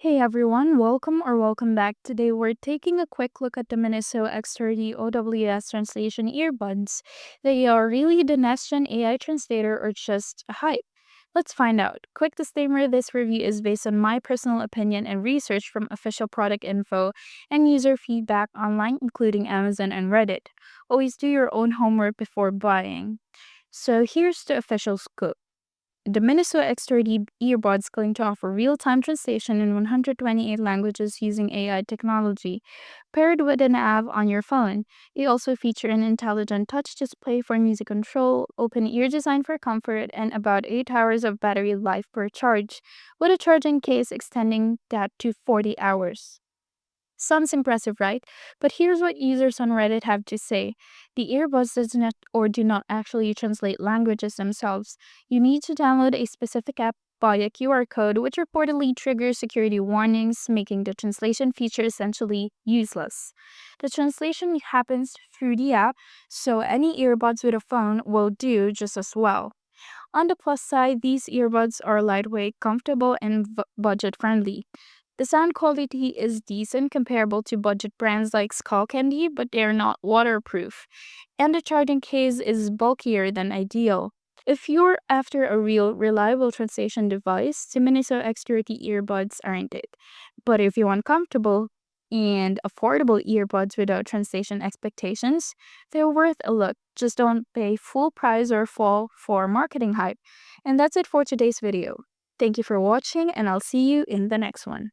Hey everyone, welcome back. Today we're taking a quick look at the Miniso X30 OWS translation earbuds. They are really the next gen AI translator or just a hype? Let's find out. Quick disclaimer, this review is based on my personal opinion and research from official product info and user feedback online, including Amazon and Reddit. Always do your own homework before buying. So here's the official scoop. The Miniso X30 earbuds claim to offer real-time translation in 128 languages using AI technology. Paired with an app on your phone, they also feature an intelligent touch display for music control, open ear design for comfort, and about 8 hours of battery life per charge, with a charging case extending that to 40 hours. Sounds impressive, right? But here's what users on Reddit have to say. The earbuds does not or do not actually translate languages themselves. You need to download a specific app via QR code, which reportedly triggers security warnings, making the translation feature essentially useless. The translation happens through the app, so any earbuds with a phone will do just as well. On the plus side, these earbuds are lightweight, comfortable, and budget friendly. The sound quality is decent comparable to budget brands like Skull Candy, but they're not waterproof. And the charging case is bulkier than ideal. If you're after a real reliable translation device, the Miniso X30 earbuds aren't it. But if you want comfortable and affordable earbuds without translation expectations, they're worth a look. Just don't pay full price or fall for marketing hype. And that's it for today's video. Thank you for watching, and I'll see you in the next one.